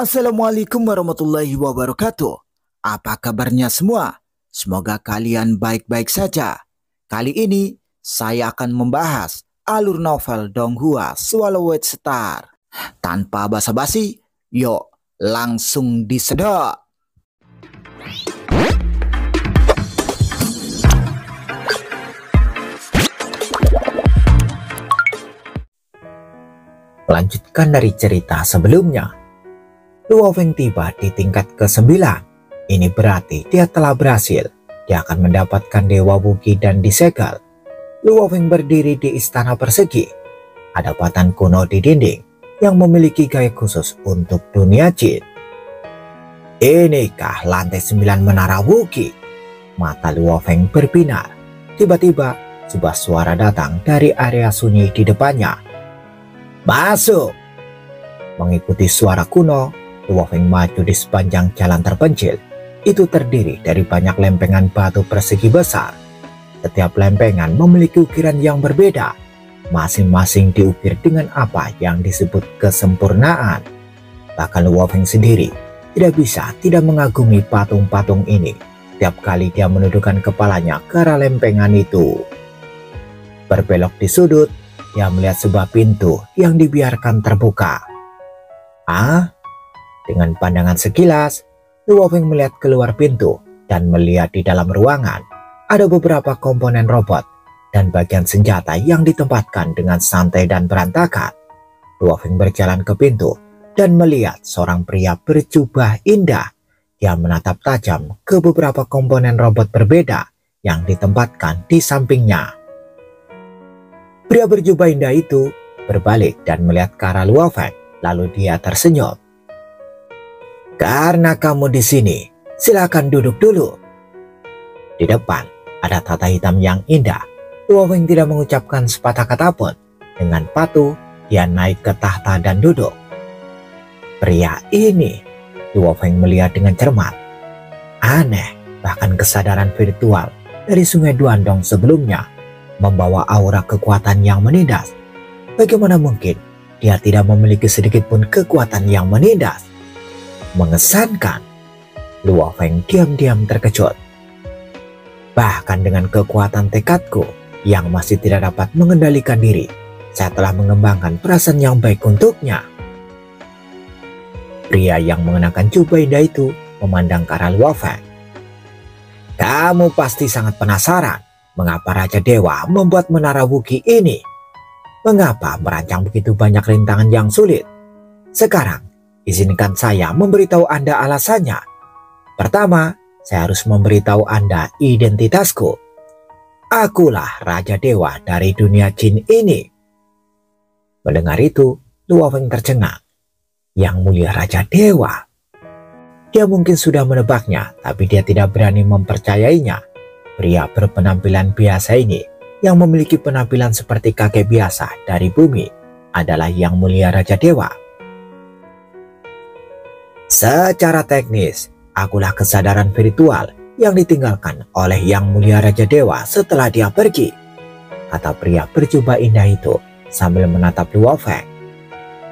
Assalamualaikum warahmatullahi wabarakatuh. Apa kabarnya semua? Semoga kalian baik-baik saja. Kali ini saya akan membahas alur novel Donghua Swallowed Star. Tanpa basa-basi, yuk langsung disedot. Lanjutkan dari cerita sebelumnya. Luo Feng tiba di tingkat ke-9. Ini berarti dia telah berhasil. Dia akan mendapatkan Dewa Wugi dan disegel. Luo Feng berdiri di istana persegi. Ada batan kuno di dinding yang memiliki gaya khusus untuk dunia jin. Inikah lantai 9 menara Wugi? Mata Luo Feng berbinar. Tiba-tiba sebuah suara datang dari area sunyi di depannya. Masuk! Mengikuti suara kuno, Luo Feng maju di sepanjang jalan terpencil. Itu terdiri dari banyak lempengan batu persegi besar. Setiap lempengan memiliki ukiran yang berbeda. Masing-masing diukir dengan apa yang disebut kesempurnaan. Bahkan Luo Feng sendiri tidak bisa tidak mengagumi patung-patung ini. Setiap kali dia menundukkan kepalanya ke arah lempengan itu. Berbelok di sudut, dia melihat sebuah pintu yang dibiarkan terbuka. Dengan pandangan sekilas, Luo Feng melihat keluar pintu dan melihat di dalam ruangan ada beberapa komponen robot dan bagian senjata yang ditempatkan dengan santai dan berantakan. Luo Feng berjalan ke pintu dan melihat seorang pria berjubah indah. Dia menatap tajam ke beberapa komponen robot berbeda yang ditempatkan di sampingnya. Pria berjubah indah itu berbalik dan melihat ke arah Luo Feng, lalu dia tersenyum. Karena kamu di sini, silakan duduk dulu. Di depan ada tata hitam yang indah. Luo Feng tidak mengucapkan sepatah kata pun. Dengan patuh, dia naik ke tahta dan duduk. Pria ini, Luo Feng melihat dengan cermat. Aneh, bahkan kesadaran virtual dari Sungai Duandong sebelumnya membawa aura kekuatan yang menindas. Bagaimana mungkin dia tidak memiliki sedikit pun kekuatan yang menindas? Mengesankan. Luo Feng diam-diam terkejut. Bahkan dengan kekuatan tekadku yang masih tidak dapat mengendalikan diri, saya telah mengembangkan perasaan yang baik untuknya. Pria yang mengenakan jubah indah itu memandang ke arah Luo Feng. Kamu pasti sangat penasaran mengapa Raja Dewa membuat menara Wugi ini? Mengapa merancang begitu banyak rintangan yang sulit? Sekarang, izinkan saya memberitahu Anda alasannya. Pertama, saya harus memberitahu Anda identitasku. Akulah Raja Dewa dari dunia jin ini. Mendengar itu, Luo Feng tercengang. Yang mulia Raja Dewa. Dia mungkin sudah menebaknya, tapi dia tidak berani mempercayainya. Pria berpenampilan biasa ini yang memiliki penampilan seperti kakek biasa dari bumi adalah Yang Mulia Raja Dewa. Secara teknis, akulah kesadaran virtual yang ditinggalkan oleh Yang Mulia Raja Dewa setelah dia pergi, kata pria berjubah indah itu sambil menatap Luo Feng.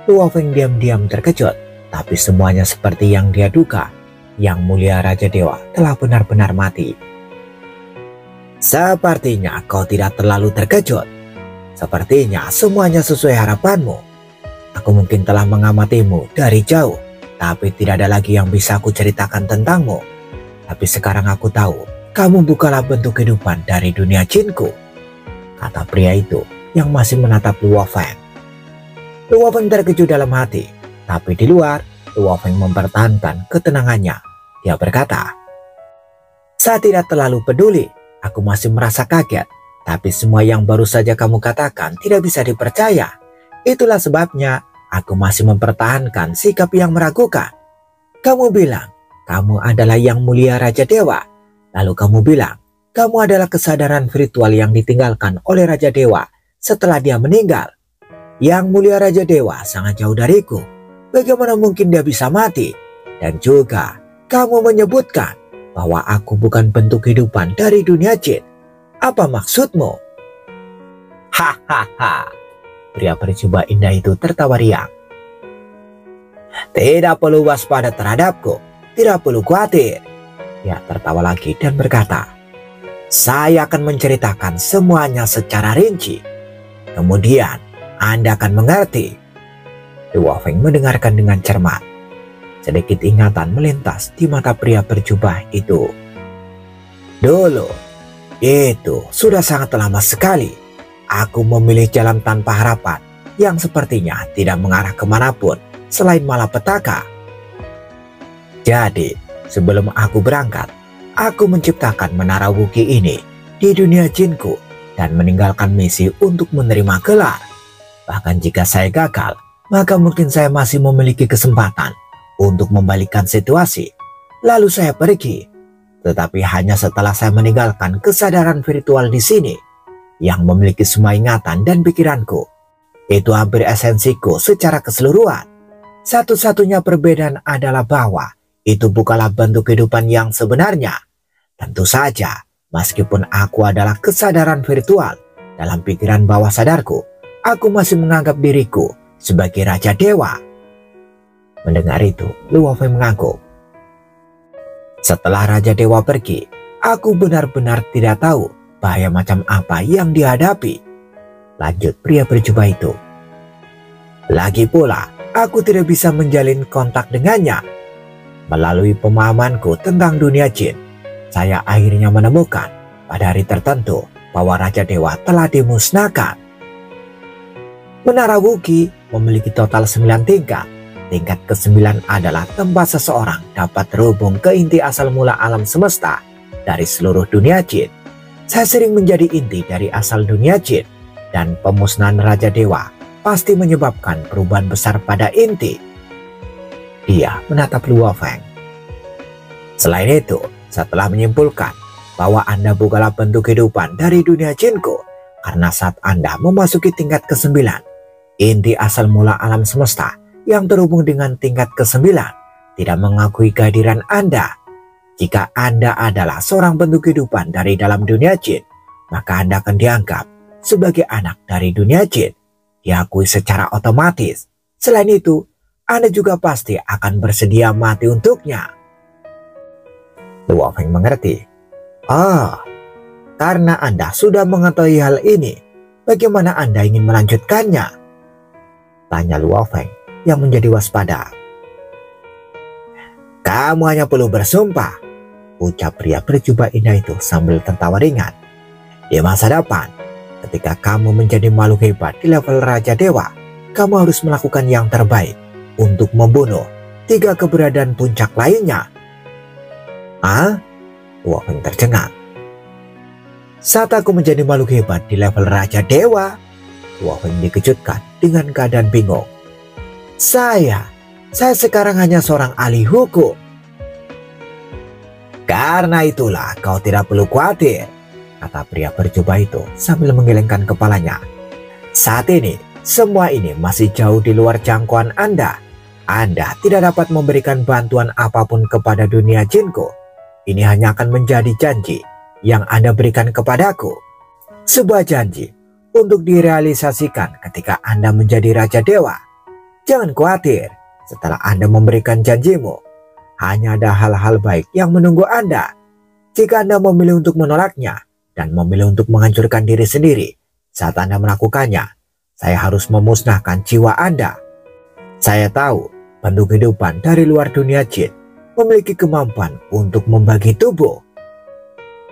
Luo Feng diam-diam terkejut, tapi semuanya seperti yang dia duga. Yang Mulia Raja Dewa telah benar-benar mati. Sepertinya kau tidak terlalu terkejut. Sepertinya semuanya sesuai harapanmu. Aku mungkin telah mengamatimu dari jauh, tapi tidak ada lagi yang bisa aku ceritakan tentangmu. Tapi sekarang aku tahu, kamu bukanlah bentuk kehidupan dari dunia jinku, kata pria itu yang masih menatap Luo Feng. Luo Feng terkejut dalam hati, tapi di luar, Luo Feng mempertahankan ketenangannya. Dia berkata, saya tidak terlalu peduli. Aku masih merasa kaget, tapi semua yang baru saja kamu katakan tidak bisa dipercaya. Itulah sebabnya aku masih mempertahankan sikap yang meragukan. Kamu bilang, kamu adalah Yang Mulia Raja Dewa. Lalu kamu bilang, kamu adalah kesadaran virtual yang ditinggalkan oleh Raja Dewa setelah dia meninggal. Yang Mulia Raja Dewa sangat jauh dariku. Bagaimana mungkin dia bisa mati? Dan juga, kamu menyebutkan bahwa aku bukan bentuk kehidupan dari dunia jin. Apa maksudmu? Hahaha. Pria berjubah indah itu tertawa riang. Tidak perlu waspada terhadapku, tidak perlu khawatir. Dia tertawa lagi dan berkata, saya akan menceritakan semuanya secara rinci. Kemudian Anda akan mengerti. Luo Feng mendengarkan dengan cermat. Sedikit ingatan melintas di mata pria berjubah itu. Dulu, itu sudah sangat lama sekali. Aku memilih jalan tanpa harapan yang sepertinya tidak mengarah kemanapun selain malapetaka. Jadi, sebelum aku berangkat, aku menciptakan menara Wuki ini di dunia jinku dan meninggalkan misi untuk menerima gelar. Bahkan jika saya gagal, maka mungkin saya masih memiliki kesempatan untuk membalikkan situasi. Lalu saya pergi. Tetapi hanya setelah saya meninggalkan kesadaran virtual di sini yang memiliki semua ingatan dan pikiranku. Itu hampir esensiku secara keseluruhan. Satu-satunya perbedaan adalah bahwa itu bukanlah bentuk kehidupan yang sebenarnya. Tentu saja, meskipun aku adalah kesadaran virtual dalam pikiran bawah sadarku, aku masih menganggap diriku sebagai Raja Dewa. Mendengar itu, Luo Feng mengangguk. Setelah Raja Dewa pergi, aku benar-benar tidak tahu bahaya macam apa yang dihadapi. Lanjut pria berjubah itu. Lagi pula, aku tidak bisa menjalin kontak dengannya. Melalui pemahamanku tentang dunia jin, saya akhirnya menemukan pada hari tertentu bahwa Raja Dewa telah dimusnahkan. Menara Wuki memiliki total 9 tingkat. Tingkat ke-9 adalah tempat seseorang dapat terhubung ke inti asal mula alam semesta dari seluruh dunia jin. Saya sering menjadi inti dari asal dunia jin, dan pemusnahan Raja Dewa pasti menyebabkan perubahan besar pada inti. Dia menatap Luo Feng. Selain itu, setelah menyimpulkan bahwa Anda bukanlah bentuk kehidupan dari dunia jinku, karena saat Anda memasuki tingkat ke-9, inti asal mula alam semesta yang terhubung dengan tingkat ke-9 tidak mengakui kehadiran Anda. Jika Anda adalah seorang bentuk kehidupan dari dalam dunia jin, maka Anda akan dianggap sebagai anak dari dunia jin, diakui secara otomatis. Selain itu, Anda juga pasti akan bersedia mati untuknya. Luo Feng mengerti. Karena Anda sudah mengetahui hal ini, bagaimana Anda ingin melanjutkannya? Tanya Luo Feng yang menjadi waspada. Kamu hanya perlu bersumpah, ucap pria berjubah indah itu sambil tertawa ringan. Di masa depan, ketika kamu menjadi makhluk hebat di level Raja Dewa, kamu harus melakukan yang terbaik untuk membunuh 3 keberadaan puncak lainnya. Luo Feng tercengang. Saat aku menjadi makhluk hebat di level Raja Dewa, Luo Feng dikejutkan dengan keadaan bingung. Saya sekarang hanya seorang ahli hukum. Karena itulah kau tidak perlu khawatir, kata pria berjubah itu sambil menggelengkan kepalanya. Saat ini, semua ini masih jauh di luar jangkauan Anda. Anda tidak dapat memberikan bantuan apapun kepada dunia jinku. Ini hanya akan menjadi janji yang Anda berikan kepadaku. Sebuah janji untuk direalisasikan ketika Anda menjadi Raja Dewa. Jangan khawatir, setelah Anda memberikan janjimu, hanya ada hal-hal baik yang menunggu Anda. Jika Anda memilih untuk menolaknya dan memilih untuk menghancurkan diri sendiri, saat Anda melakukannya, saya harus memusnahkan jiwa Anda. Saya tahu bentuk kehidupan dari luar dunia jin memiliki kemampuan untuk membagi tubuh.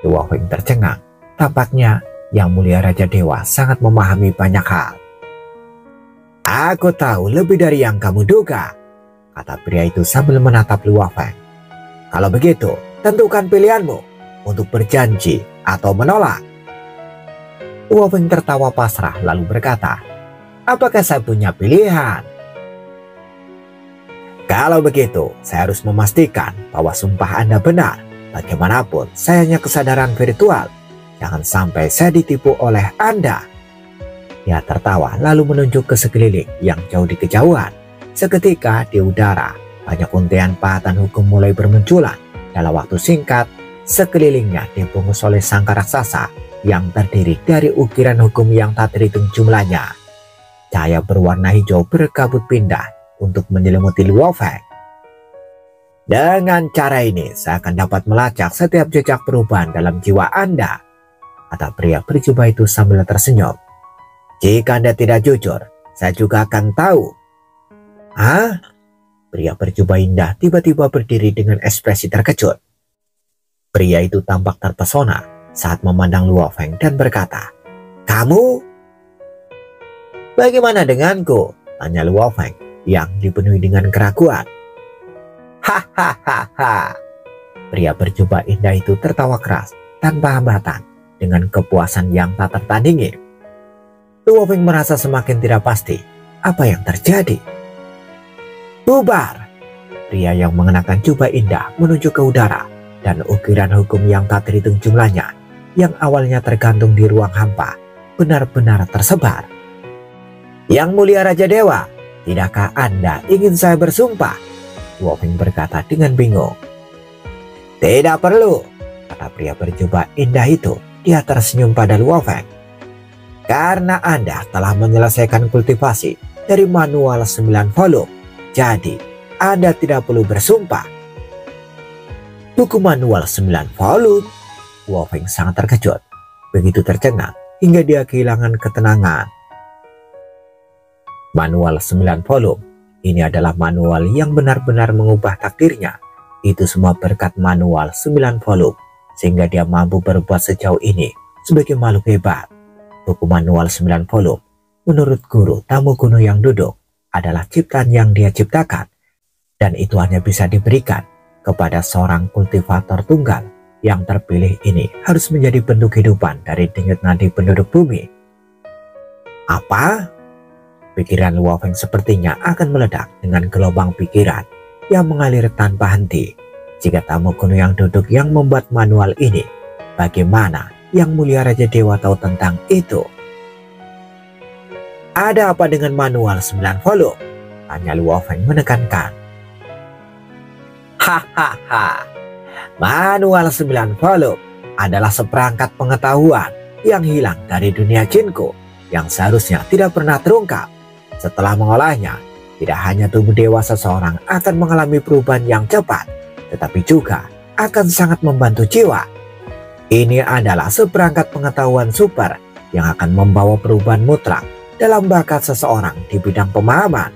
Luo Feng tercengang. Tampaknya Yang Mulia Raja Dewa sangat memahami banyak hal. Aku tahu lebih dari yang kamu duga, kata pria itu sambil menatap Luo Feng. Kalau begitu, tentukan pilihanmu untuk berjanji atau menolak. Luo Feng tertawa pasrah lalu berkata, apakah saya punya pilihan? Kalau begitu, saya harus memastikan bahwa sumpah Anda benar. Bagaimanapun, saya hanya kesadaran virtual. Jangan sampai saya ditipu oleh Anda. Dia tertawa lalu menunjuk ke sekeliling yang jauh di kejauhan. Seketika di udara, banyak untayan pahatan hukum mulai bermunculan. Dalam waktu singkat, sekelilingnya dibungkus oleh sangkar raksasa yang terdiri dari ukiran hukum yang tak terhitung jumlahnya. Cahaya berwarna hijau berkabut pindah untuk menyelimuti Luo Feng. Dengan cara ini, saya akan dapat melacak setiap jejak perubahan dalam jiwa Anda, kata pria berjubah itu sambil tersenyum. Jika Anda tidak jujur, saya juga akan tahu. Hah? Pria berjubah indah tiba-tiba berdiri dengan ekspresi terkejut. Pria itu tampak terpesona saat memandang Luo Feng dan berkata, "Kamu? Bagaimana denganku?" tanya Luo Feng yang dipenuhi dengan keraguan. Hahaha. Pria berjubah indah itu tertawa keras tanpa hambatan dengan kepuasan yang tak tertandingi. Luo Feng merasa semakin tidak pasti apa yang terjadi. Bubar! Pria yang mengenakan jubah indah menuju ke udara dan ukiran hukum yang tak terhitung jumlahnya yang awalnya tergantung di ruang hampa benar-benar tersebar. Yang mulia Raja Dewa, tidakkah Anda ingin saya bersumpah? Luo Feng berkata dengan bingung. Tidak perlu, kata pria berjubah indah itu. Dia tersenyum pada Luo Feng. Karena Anda telah menyelesaikan kultivasi dari manual 9 volume, jadi Anda tidak perlu bersumpah. Buku manual 9 volume? Luo Feng sangat terkejut. Begitu tercengang hingga dia kehilangan ketenangan. Manual 9 volume. Ini adalah manual yang benar-benar mengubah takdirnya. Itu semua berkat manual 9 volume, sehingga dia mampu berbuat sejauh ini sebagai makhluk hebat. Buku manual 9 volume, menurut guru tamu kuno yang duduk, adalah ciptaan yang dia ciptakan. Dan itu hanya bisa diberikan kepada seorang kultivator tunggal yang terpilih ini harus menjadi bentuk kehidupan dari denyut nadi penduduk bumi. Apa? Pikiran Luo Feng sepertinya akan meledak dengan gelombang pikiran yang mengalir tanpa henti. Jika tamu kuno yang duduk yang membuat manual ini, bagaimana yang mulia Raja Dewa tahu tentang itu? Ada apa dengan manual 9 volume? Tanya Luo Feng menekankan. Hahaha, manual 9 volume adalah seperangkat pengetahuan yang hilang dari dunia jinku yang seharusnya tidak pernah terungkap. Setelah mengolahnya, tidak hanya tubuh dewa seseorang akan mengalami perubahan yang cepat, tetapi juga akan sangat membantu jiwa. Ini adalah seperangkat pengetahuan super yang akan membawa perubahan mutlak dalam bakat seseorang di bidang pemahaman.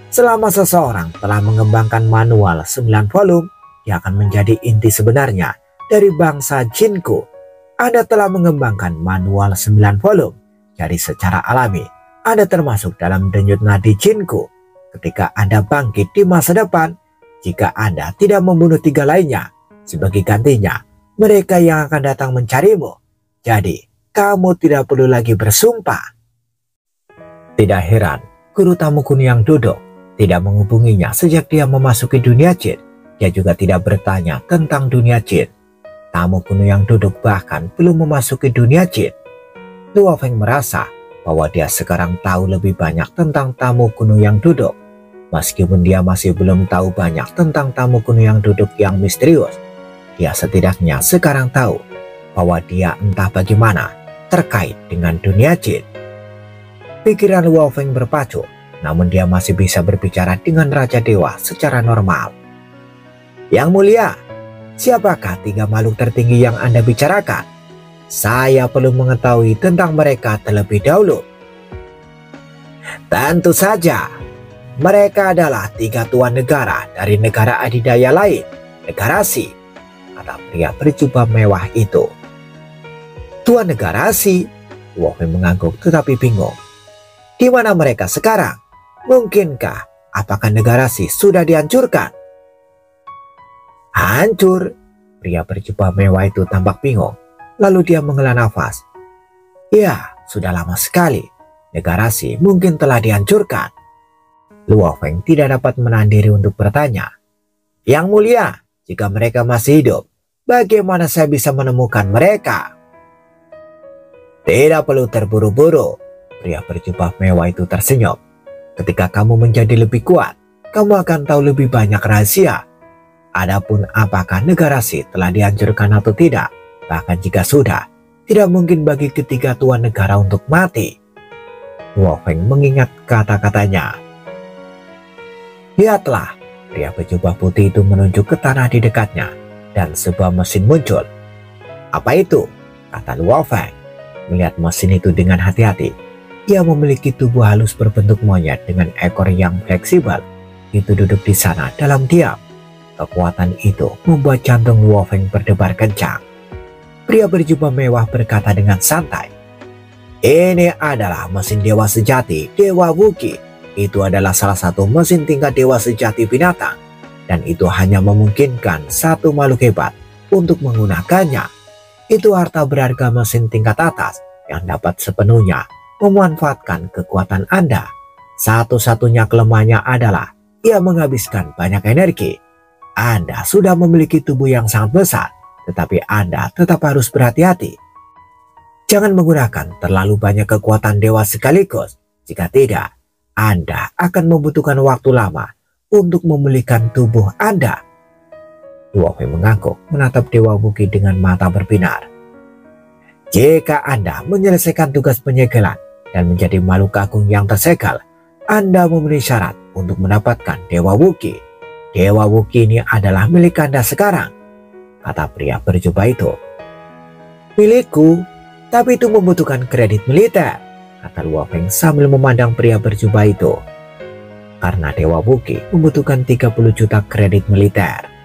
Selama seseorang telah mengembangkan manual 9 volume, dia akan menjadi inti sebenarnya dari bangsa jinku. Anda telah mengembangkan manual 9 volume, jadi secara alami Anda termasuk dalam denyut nadi jinku. Ketika Anda bangkit di masa depan, jika Anda tidak membunuh 3 lainnya, sebagai gantinya, mereka yang akan datang mencarimu. Jadi, kamu tidak perlu lagi bersumpah. Tidak heran, guru tamu kuno yang duduk tidak menghubunginya sejak dia memasuki dunia jin. Dia juga tidak bertanya tentang dunia jin. Tamu kuno yang duduk bahkan belum memasuki dunia jin. Luo Feng merasa bahwa dia sekarang tahu lebih banyak tentang tamu kuno yang duduk. Meskipun dia masih belum tahu banyak tentang tamu kuno yang duduk yang misterius, dia setidaknya sekarang tahu bahwa dia entah bagaimana terkait dengan dunia jin. Pikiran Luo Feng berpacu, namun dia masih bisa berbicara dengan Raja Dewa secara normal. Yang mulia, siapakah 3 makhluk tertinggi yang Anda bicarakan? Saya perlu mengetahui tentang mereka terlebih dahulu. Tentu saja, mereka adalah 3 tuan negara dari negara adidaya lain, negara Si, kata pria berjubah mewah itu. Tuan negara Si? Luo Feng mengangguk tetapi bingung. Di mana mereka sekarang? Mungkinkah apakah negara Si sudah dihancurkan? Hancur? Pria berjubah mewah itu tampak bingung. Lalu dia menghela nafas. Ya, sudah lama sekali. Negara Si mungkin telah dihancurkan. Luo Feng tidak dapat menahan diri untuk bertanya. Yang mulia, jika mereka masih hidup, bagaimana saya bisa menemukan mereka? Tidak perlu terburu-buru. Pria berjubah mewah itu tersenyum. Ketika kamu menjadi lebih kuat, kamu akan tahu lebih banyak rahasia. Adapun apakah negara Si telah dihancurkan atau tidak, bahkan jika sudah, tidak mungkin bagi ketiga tuan negara untuk mati. Luo Feng mengingat kata-katanya. Lihatlah, pria berjubah putih itu menunjuk ke tanah di dekatnya dan sebuah mesin muncul. Apa itu? Kata Luo Feng. Melihat mesin itu dengan hati-hati. Ia memiliki tubuh halus berbentuk monyet dengan ekor yang fleksibel. Itu duduk di sana dalam diam. Kekuatan itu membuat jantung Luo Feng berdebar kencang. Pria berjubah mewah berkata dengan santai, "Ini adalah mesin dewa sejati, Dewa Wuki. Itu adalah salah satu mesin tingkat dewa sejati binatang. Dan itu hanya memungkinkan satu makhluk hebat untuk menggunakannya. Itu harta berharga mesin tingkat atas yang dapat sepenuhnya memanfaatkan kekuatan Anda. Satu-satunya kelemahannya adalah ia menghabiskan banyak energi. Anda sudah memiliki tubuh yang sangat besar, tetapi Anda tetap harus berhati-hati. Jangan menggunakan terlalu banyak kekuatan dewa sekaligus. Jika tidak, Anda akan membutuhkan waktu lama untuk memulihkan tubuh Anda." Luo Feng mengangguk menatap Dewa Wuki dengan mata berbinar. "Jika Anda menyelesaikan tugas penyegelan dan menjadi makhluk agung yang tersegel, Anda memenuhi syarat untuk mendapatkan Dewa Wuki. Dewa Wuki ini adalah milik Anda sekarang," kata pria berjubah itu. "Milikku, tapi itu membutuhkan kredit militer," kata Luo Feng sambil memandang pria berjubah itu. "Karena Dewa Wuki membutuhkan 30 juta kredit militer."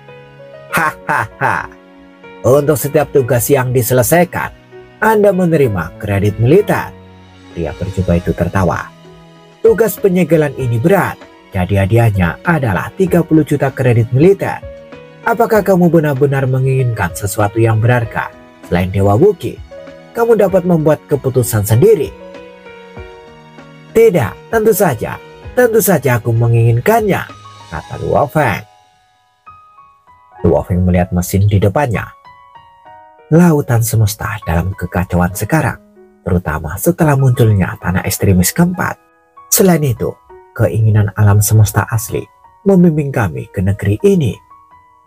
"Hahaha, untuk setiap tugas yang diselesaikan, Anda menerima kredit militer." Pria berjubah itu tertawa. "Tugas penyegelan ini berat, jadi hadiahnya adalah 30 juta kredit militer. Apakah kamu benar-benar menginginkan sesuatu yang berharga selain Dewa Wuki? Kamu dapat membuat keputusan sendiri." "Tidak, tentu saja aku menginginkannya," kata Luo Feng. Luo Feng melihat mesin di depannya. Lautan semesta dalam kekacauan sekarang, terutama setelah munculnya tanah ekstremis keempat. Selain itu, keinginan alam semesta asli membimbing kami ke negeri ini.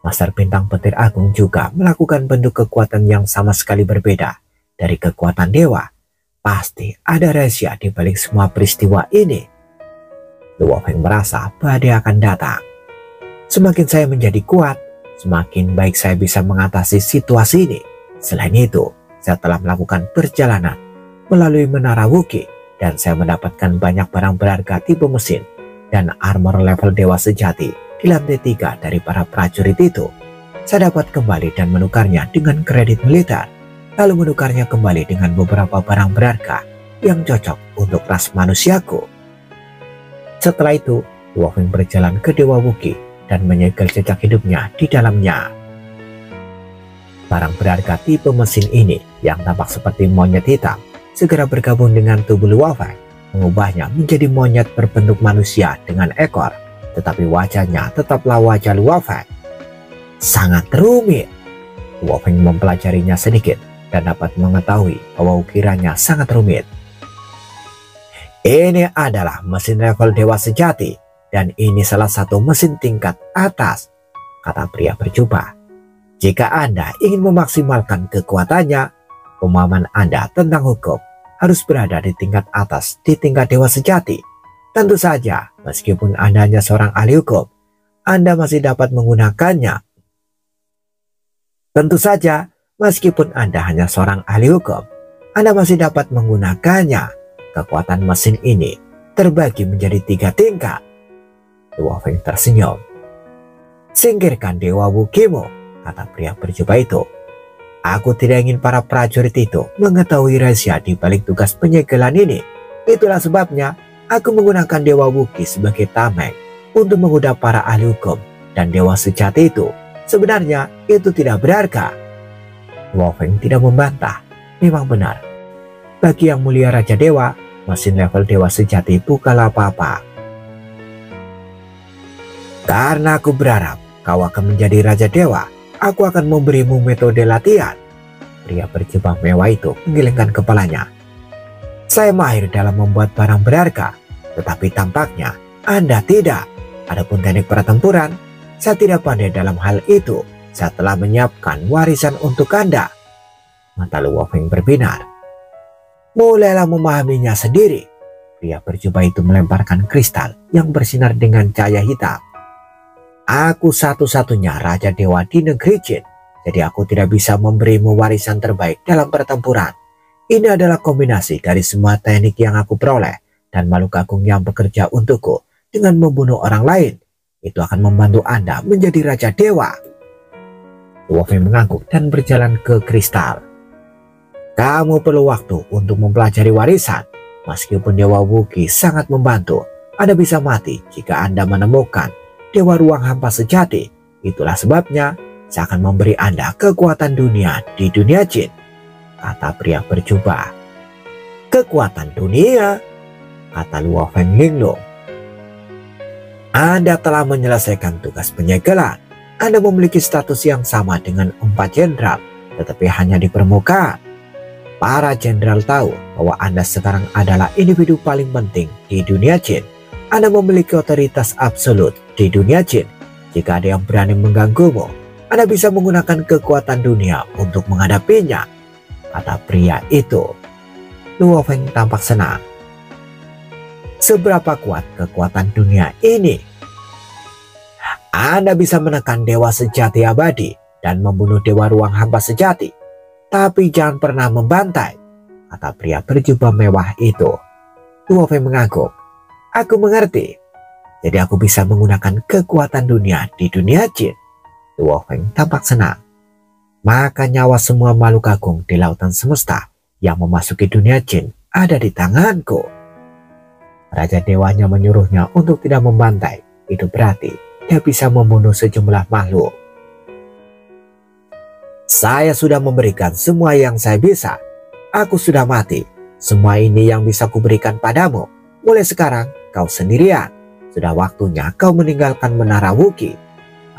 Master Bintang Petir Agung juga melakukan bentuk kekuatan yang sama sekali berbeda dari kekuatan dewa. Pasti ada rahasia di balik semua peristiwa ini. Luo Feng merasa badai akan datang. Semakin saya menjadi kuat, semakin baik saya bisa mengatasi situasi ini. Selain itu, saya telah melakukan perjalanan melalui Menara Wuki dan saya mendapatkan banyak barang berharga tipe mesin dan armor level dewa sejati di lantai 3 dari para prajurit itu. Saya dapat kembali dan menukarnya dengan kredit militer, lalu menukarnya kembali dengan beberapa barang berharga yang cocok untuk ras manusiaku. Setelah itu, Luo Feng berjalan ke Dewa Wuki dan menyegel jejak hidupnya di dalamnya. Barang berharga tipe mesin ini yang tampak seperti monyet hitam segera bergabung dengan tubuh Luo Feng, mengubahnya menjadi monyet berbentuk manusia dengan ekor, tetapi wajahnya tetaplah wajah Luo Feng. Sangat rumit. Luo Feng mempelajarinya sedikit dan dapat mengetahui bahwa ukirannya sangat rumit. "Ini adalah mesin level dewa sejati dan ini salah satu mesin tingkat atas," kata pria berjubah. "Jika Anda ingin memaksimalkan kekuatannya, pemahaman Anda tentang hukum harus berada di tingkat atas di tingkat dewa sejati. Tentu saja, meskipun Anda hanya seorang ahli hukum, Anda masih dapat menggunakannya. Tentu saja, meskipun Anda hanya seorang ahli hukum, Anda masih dapat menggunakannya. Kekuatan mesin ini terbagi menjadi 3 tingkat." Luo Feng tersenyum. "Singkirkan Dewa Wukimu," kata pria berjubah itu. "Aku tidak ingin para prajurit itu mengetahui rahasia di balik tugas penyegelan ini. Itulah sebabnya aku menggunakan Dewa Wuki sebagai tameng untuk menggoda para ahli hukum dan dewa sejati itu. Sebenarnya itu tidak berharga." Luo Feng tidak membantah. Memang benar, bagi yang mulia Raja Dewa, mesin level dewa sejati bukanlah apa-apa. "Karena aku berharap kau akan menjadi Raja Dewa, aku akan memberimu metode latihan." Pria berjubah mewah itu menggelengkan kepalanya. "Saya mahir dalam membuat barang berharga, tetapi tampaknya Anda tidak. Adapun teknik pertempuran, saya tidak pandai dalam hal itu. Saya telah menyiapkan warisan untuk Anda." Mata Luo Feng berbinar. "Mulailah memahaminya sendiri." Pria berjubah itu melemparkan kristal yang bersinar dengan cahaya hitam Aku satu-satunya Raja Dewa di negeri Jin, jadi aku tidak bisa memberimu warisan terbaik dalam pertempuran. Ini adalah kombinasi dari semua teknik yang aku peroleh dan makhluk agung yang bekerja untukku. Dengan membunuh orang lain, itu akan membantu Anda menjadi Raja Dewa. Luo Feng mengangguk dan berjalan ke kristal. Kamu perlu waktu untuk mempelajari warisan. Meskipun Dewa Wuki sangat membantu, Anda bisa mati jika Anda menemukan Dewa Ruang Hampa sejati. Itulah sebabnya saya akan memberi Anda kekuatan dunia di dunia Jin, kata pria berjubah. Kekuatan dunia, kata Luo Feng linglung. Anda telah menyelesaikan tugas penyegelan. Anda memiliki status yang sama dengan 4 jenderal, tetapi hanya di permukaan. Para jenderal tahu bahwa Anda sekarang adalah individu paling penting di dunia Jin. Anda memiliki otoritas absolut di dunia Jin. Jika ada yang berani mengganggumu, Anda bisa menggunakan kekuatan dunia untuk menghadapinya, kata pria itu. Luo Feng tampak senang. Seberapa kuat kekuatan dunia ini? Anda bisa menekan dewa sejati abadi dan membunuh dewa ruang hampa sejati, tapi jangan pernah membantai, kata pria berjubah mewah itu. Luo Feng mengangguk. Aku mengerti. Jadi aku bisa menggunakan kekuatan dunia di dunia Jin. Luo Feng tampak senang. Maka nyawa semua makhluk agung di lautan semesta yang memasuki dunia Jin ada di tanganku. Raja Dewanya menyuruhnya untuk tidak membantai. Itu berarti dia bisa membunuh sejumlah makhluk. Saya sudah memberikan semua yang saya bisa. Aku sudah mati. Semua ini yang bisa kuberikan padamu. Mulai sekarang kau sendirian. Sudah waktunya kau meninggalkan Menara Wuki,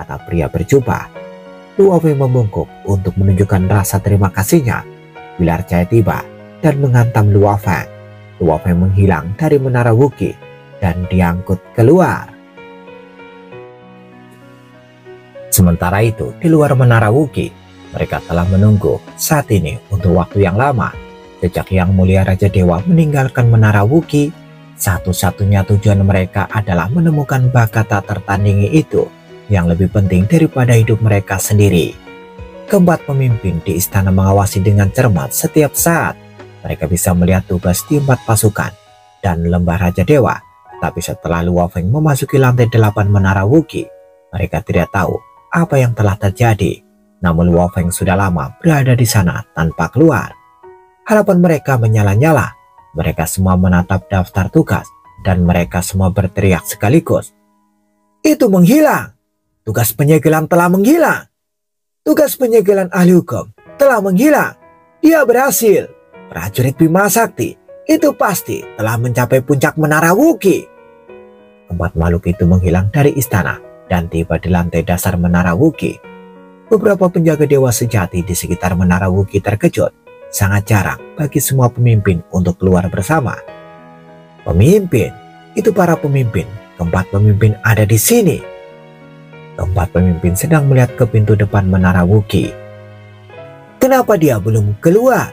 kata pria berjubah. Luo Feng membungkuk untuk menunjukkan rasa terima kasihnya. Bilar cahaya tiba dan menghantam Luo Feng. Luo Feng menghilang dari Menara Wuki dan diangkut keluar. Sementara itu di luar Menara Wuki, mereka telah menunggu saat ini untuk waktu yang lama. Sejak Yang Mulia Raja Dewa meninggalkan Menara Wuki, satu-satunya tujuan mereka adalah menemukan bakat tak tertandingi itu yang lebih penting daripada hidup mereka sendiri. Keempat pemimpin di istana mengawasi dengan cermat setiap saat. Mereka bisa melihat tugas di 4 pasukan dan lembah Raja Dewa. Tapi setelah Luo Feng memasuki lantai 8 Menara Wuki, mereka tidak tahu apa yang telah terjadi. Namun Luo Feng sudah lama berada di sana tanpa keluar. Harapan mereka menyala-nyala. Mereka semua menatap daftar tugas dan mereka semua berteriak sekaligus. Itu menghilang. Tugas penyegelan telah menghilang. Tugas penyegelan ahli hukum telah menghilang. Dia berhasil. Prajurit Bima Sakti itu pasti telah mencapai puncak Menara Wuki. Keempat makhluk itu menghilang dari istana dan tiba di lantai dasar Menara Wuki. Beberapa penjaga dewa sejati di sekitar Menara Wuki terkejut. Sangat jarang bagi semua pemimpin untuk keluar bersama. Pemimpin? Itu para pemimpin. Keempat pemimpin ada di sini. Keempat pemimpin sedang melihat ke pintu depan Menara Wuki. Kenapa dia belum keluar?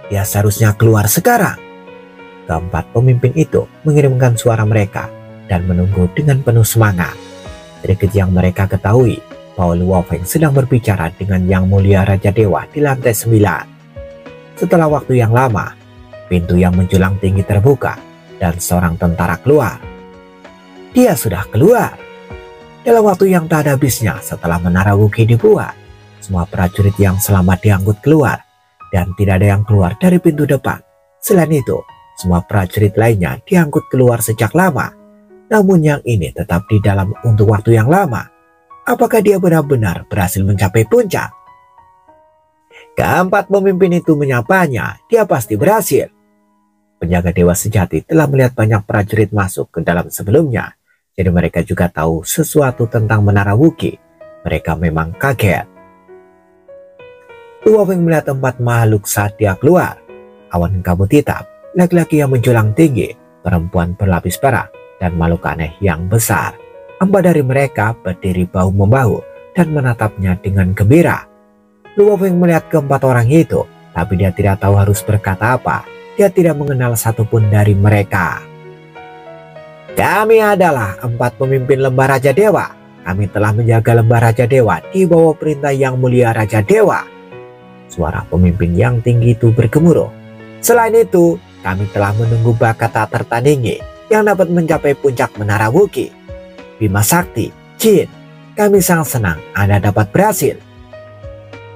Dia seharusnya keluar sekarang. Keempat pemimpin itu mengirimkan suara mereka dan menunggu dengan penuh semangat. Sedikit yang mereka ketahui bahwa Luo Feng sedang berbicara dengan Yang Mulia Raja Dewa di lantai 9. Setelah waktu yang lama, pintu yang menjulang tinggi terbuka dan seorang tentara keluar. Dia sudah keluar. Dalam waktu yang tak ada habisnya setelah Menara Wuki dibuat, semua prajurit yang selamat diangkut keluar dan tidak ada yang keluar dari pintu depan. Selain itu, semua prajurit lainnya diangkut keluar sejak lama. Namun yang ini tetap di dalam untuk waktu yang lama. Apakah dia benar-benar berhasil mencapai puncak? Keempat pemimpin itu menyapanya, dia pasti berhasil. Penjaga dewa sejati telah melihat banyak prajurit masuk ke dalam sebelumnya. Jadi mereka juga tahu sesuatu tentang Menara Wuki. Mereka memang kaget. Luo Feng melihat 4 makhluk saat dia keluar. Awan kabut hitam, laki-laki yang menjulang tinggi, perempuan berlapis perak, dan makhluk aneh yang besar. 4 dari mereka berdiri bahu-membahu dan menatapnya dengan gembira. Luo Feng melihat keempat orang itu, tapi dia tidak tahu harus berkata apa. Dia tidak mengenal satupun dari mereka. Kami adalah 4 pemimpin lembah Raja Dewa. kami telah menjaga lembah Raja Dewa di bawah perintah Yang Mulia Raja Dewa. Suara pemimpin yang tinggi itu bergemuruh. Selain itu, kami telah menunggu bakat tak tertandingi yang dapat mencapai puncak Menara Wookiee. Bima Sakti, Jin, kami sangat senang Anda dapat berhasil.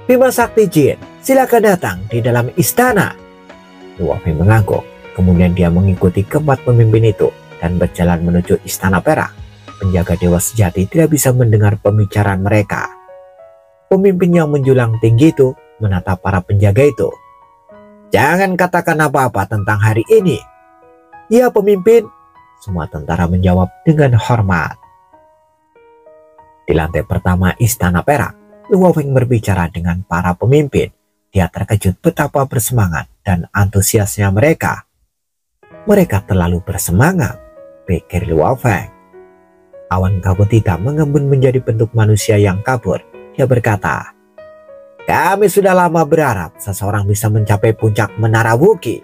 Bima Sakti, Jin, silakan datang di dalam istana. Luo Feng mengangguk. Kemudian dia mengikuti keempat pemimpin itu dan berjalan menuju istana perak. Penjaga dewa sejati tidak bisa mendengar pembicaraan mereka. Pemimpin yang menjulang tinggi itu menatap para penjaga itu. Jangan katakan apa-apa tentang hari ini. Ya pemimpin, semua tentara menjawab dengan hormat. Di lantai pertama istana perak, Luo Feng berbicara dengan para pemimpin. Dia terkejut betapa bersemangat dan antusiasnya mereka. Mereka terlalu bersemangat, pikir Luo Feng. Awan kabut hitam mengembun menjadi bentuk manusia yang kabur. Dia berkata, kami sudah lama berharap seseorang bisa mencapai puncak Menara Wookiee.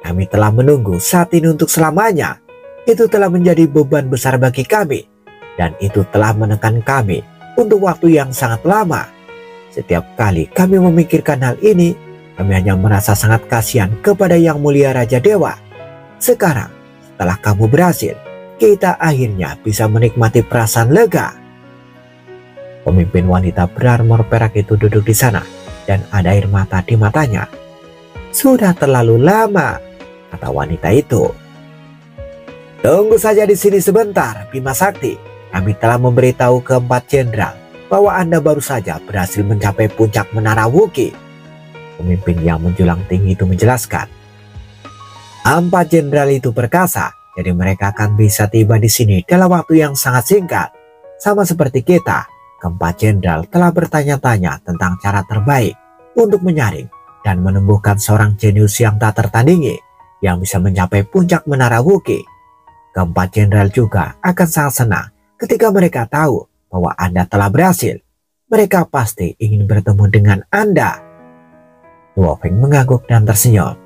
Kami telah menunggu saat ini untuk selamanya. Itu telah menjadi beban besar bagi kami. Dan itu telah menekan kami untuk waktu yang sangat lama. Setiap kali kami memikirkan hal ini, kami hanya merasa sangat kasihan kepada Yang Mulia Raja Dewa. Sekarang, setelah kamu berhasil, kita akhirnya bisa menikmati perasaan lega. Pemimpin wanita berarmor perak itu duduk di sana dan ada air mata di matanya. Sudah terlalu lama, kata wanita itu. Tunggu saja di sini sebentar, Bima Sakti. Kami telah memberitahu keempat jenderal bahwa Anda baru saja berhasil mencapai puncak Menara Wookiee. Pemimpin yang menjulang tinggi itu menjelaskan. Empat jenderal itu perkasa. Jadi mereka akan bisa tiba di sini dalam waktu yang sangat singkat. Sama seperti kita, keempat jenderal telah bertanya-tanya tentang cara terbaik untuk menyaring dan menumbuhkan seorang jenius yang tak tertandingi yang bisa mencapai puncak Menara Wookiee. Keempat jenderal juga akan sangat senang ketika mereka tahu bahwa Anda telah berhasil. Mereka pasti ingin bertemu dengan Anda. Luo Feng mengangguk dan tersenyum.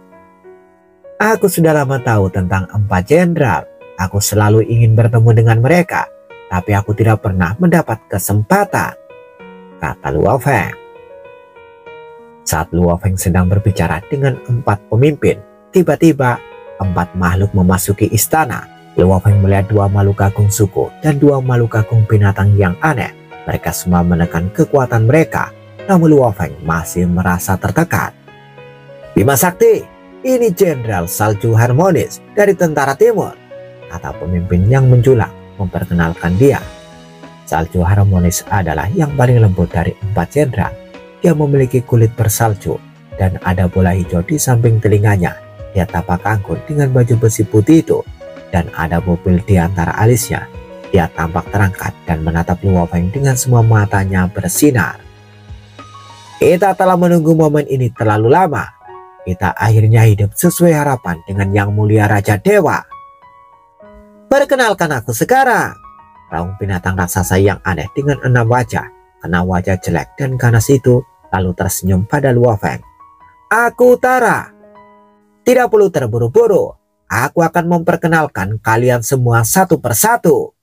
Aku sudah lama tahu tentang empat jenderal. Aku selalu ingin bertemu dengan mereka, tapi aku tidak pernah mendapat kesempatan, kata Luo Feng. Saat Luo Feng sedang berbicara dengan empat pemimpin, tiba-tiba empat makhluk memasuki istana. Luo Feng melihat dua makhluk agung suku dan dua makhluk agung binatang yang aneh. Mereka semua menekan kekuatan mereka, namun Luo Feng masih merasa tertekan. Bima Sakti, ini Jenderal Salju Harmonis dari Tentara Timur, kata pemimpin yang menjulang memperkenalkan dia. Salju Harmonis adalah yang paling lembut dari empat jenderal. Dia memiliki kulit bersalju dan ada bola hijau di samping telinganya. Dia tampak anggun dengan baju besi putih itu dan ada mobil di antara alisnya. Dia tampak terangkat dan menatap Luo Feng dengan semua matanya bersinar. Kita telah menunggu momen ini terlalu lama. Kita akhirnya hidup sesuai harapan dengan Yang Mulia Raja Dewa. Perkenalkan aku sekarang, raung binatang raksasa yang aneh dengan 6 wajah, kena wajah jelek dan ganas itu lalu tersenyum pada Luo Feng. Aku Tara. Tidak perlu terburu-buru, aku akan memperkenalkan kalian semua satu persatu.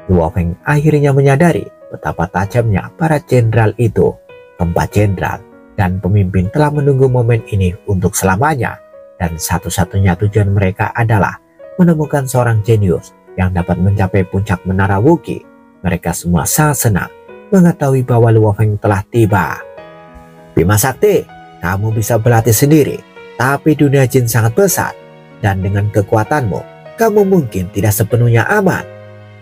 Luo Feng akhirnya menyadari betapa tajamnya para jenderal itu. Keempat jenderal dan pemimpin telah menunggu momen ini untuk selamanya, dan satu-satunya tujuan mereka adalah menemukan seorang jenius yang dapat mencapai puncak Menara Wookiee. Mereka semua sangat senang mengetahui bahwa Luo Feng telah tiba. Bima Sakti, kamu bisa berlatih sendiri, tapi dunia jin sangat besar, dan dengan kekuatanmu, kamu mungkin tidak sepenuhnya aman.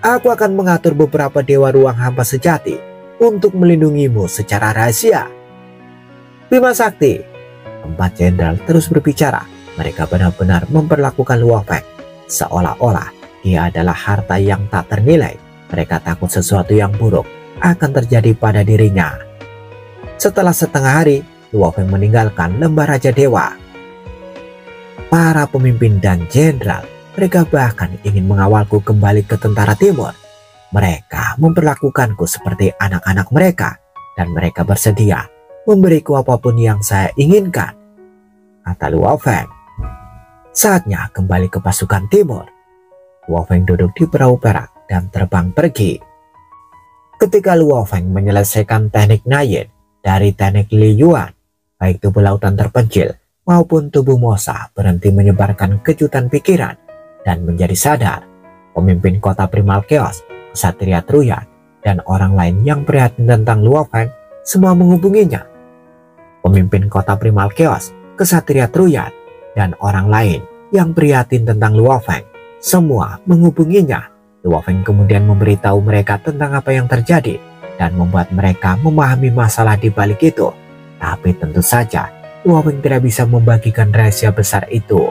Aku akan mengatur beberapa dewa ruang hampa sejati untuk melindungimu secara rahasia. Bima Sakti, empat jenderal terus berbicara. Mereka benar-benar memperlakukan Luo Feng seolah-olah dia adalah harta yang tak ternilai. Mereka takut sesuatu yang buruk akan terjadi pada dirinya. Setelah setengah hari, Luo Feng meninggalkan lembah Raja Dewa. Para pemimpin dan jenderal, mereka bahkan ingin mengawalku kembali ke Tentara Timur. Mereka memperlakukanku seperti anak-anak mereka, dan mereka bersedia memberiku apapun yang saya inginkan, kata Luo Feng. Saatnya kembali ke pasukan timur. Luo Feng duduk di perahu perak dan terbang pergi. Ketika Luo Feng menyelesaikan teknik Nayin dari teknik Li Yuan, baik tubuh lautan terpencil maupun tubuh Mosa berhenti menyebarkan kejutan pikiran dan menjadi sadar. Pemimpin kota Primal Chaos, Ksatria Truyan, dan orang lain yang prihatin tentang Luo Feng semua menghubunginya. Pemimpin kota Primal Chaos, Ksatria Truyan, dan orang lain yang prihatin tentang Luo Feng semua menghubunginya. Luo Feng kemudian memberitahu mereka tentang apa yang terjadi dan membuat mereka memahami masalah di balik itu. Tapi tentu saja Luo Feng tidak bisa membagikan rahasia besar itu.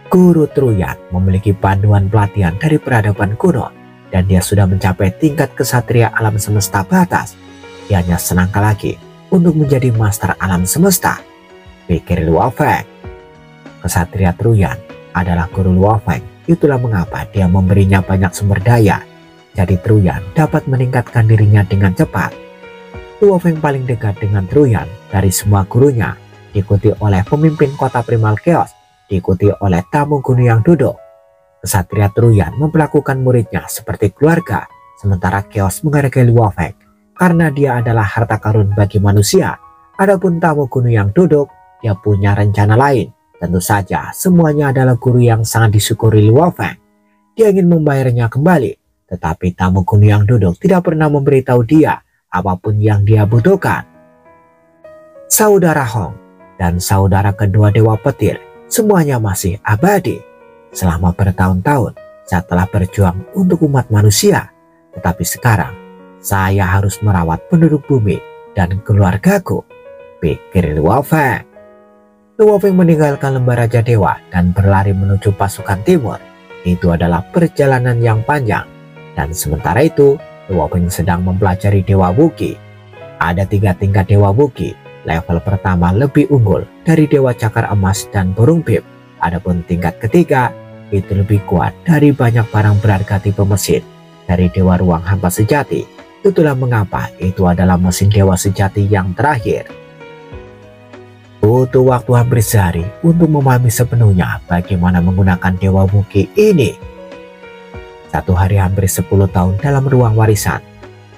Guru Truyan memiliki panduan pelatihan dari peradaban kuno dan dia sudah mencapai tingkat kesatria alam semesta batas. Dia hanya selangkah lagi untuk menjadi master alam semesta, pikir Luo Feng. Kesatria Truyan adalah guru Luo Feng, itulah mengapa dia memberinya banyak sumber daya. Jadi Truyan dapat meningkatkan dirinya dengan cepat. Luo Feng paling dekat dengan Truyan dari semua gurunya, diikuti oleh pemimpin kota Primal Chaos, diikuti oleh tamu gunung yang duduk. Kesatria Truyan memperlakukan muridnya seperti keluarga, sementara Chaos menghargai Luo Feng karena dia adalah harta karun bagi manusia. Adapun tamu gunung yang duduk, dia punya rencana lain. Tentu saja semuanya adalah guru yang sangat disyukuri Luo Feng. Dia ingin membayarnya kembali, tetapi tamu gunung yang duduk tidak pernah memberitahu dia apapun yang dia butuhkan. Saudara Hong dan saudara kedua Dewa Petir semuanya masih abadi. Selama bertahun-tahun saya telah berjuang untuk umat manusia, tetapi sekarang saya harus merawat penduduk bumi dan keluargaku, pikir Luo Feng. Luo Feng meninggalkan lembah Raja Dewa dan berlari menuju pasukan timur. Itu adalah perjalanan yang panjang, dan sementara itu Luo Feng sedang mempelajari Dewa Wuqi. Ada 3 tingkat Dewa Wuqi. Level pertama lebih unggul dari Dewa Cakar Emas dan Burung Bib. Adapun tingkat ketiga itu lebih kuat dari banyak barang berharga tipe mesin dari Dewa Ruang Hampa Sejati. Itulah mengapa itu adalah mesin Dewa Sejati yang terakhir. Butuh waktu hampir sehari untuk memahami sepenuhnya bagaimana menggunakan Dewa Wuqi ini. 1 hari hampir 10 tahun dalam ruang warisan.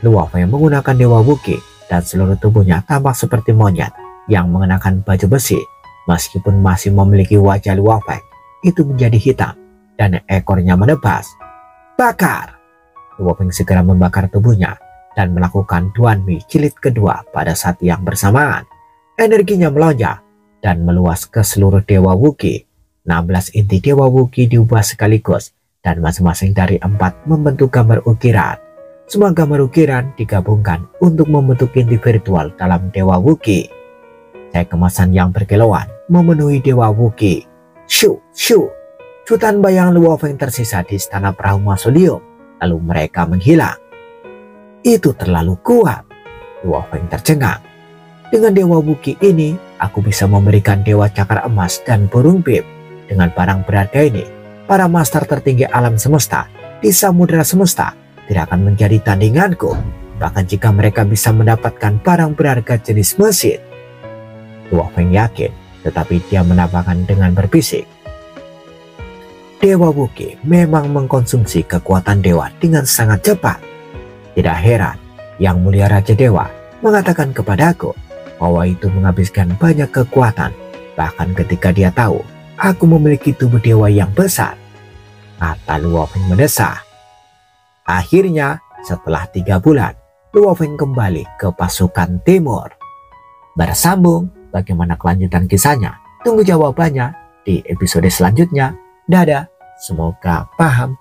Luo Feng menggunakan Dewa Wuqi dan seluruh tubuhnya tampak seperti monyet yang mengenakan baju besi. Meskipun masih memiliki wajah Luo Feng, itu menjadi hitam dan ekornya menebas. Bakar! Luo Feng segera membakar tubuhnya dan melakukan Duan Mi jilid kedua pada saat yang bersamaan. Energinya melonjak dan meluas ke seluruh Dewa Wuqi. 16 inti Dewa Wuqi diubah sekaligus dan masing-masing dari 4 membentuk gambar ukiran. Semua gambar ukiran digabungkan untuk membentuk inti virtual dalam Dewa Wuqi. Cahaya kemasan yang berkilauan memenuhi Dewa Wuqi. Shoo, shoo. Jutaan bayang Luo Feng tersisa di istana perahu mausoleum, lalu mereka menghilang. Itu terlalu kuat. Luo Feng tercengang. Dengan Dewa Wuqi ini, aku bisa memberikan Dewa Cakar Emas dan Burung Bib. Dengan barang berharga ini, para master tertinggi alam semesta di samudera semesta tidak akan menjadi tandinganku. Bahkan jika mereka bisa mendapatkan barang berharga jenis mesin. Luo Feng yakin, tetapi dia menambahkan dengan berbisik. Dewa Wuqi memang mengkonsumsi kekuatan dewa dengan sangat cepat. Tidak heran, Yang Mulia Raja Dewa mengatakan kepadaku bahwa itu menghabiskan banyak kekuatan, bahkan ketika dia tahu aku memiliki tubuh dewa yang besar, kata Luo Feng mendesah. Akhirnya setelah 3 bulan, Luo Feng kembali ke pasukan timur. Bersambung bagaimana kelanjutan kisahnya, tunggu jawabannya di episode selanjutnya. Dadah, semoga paham.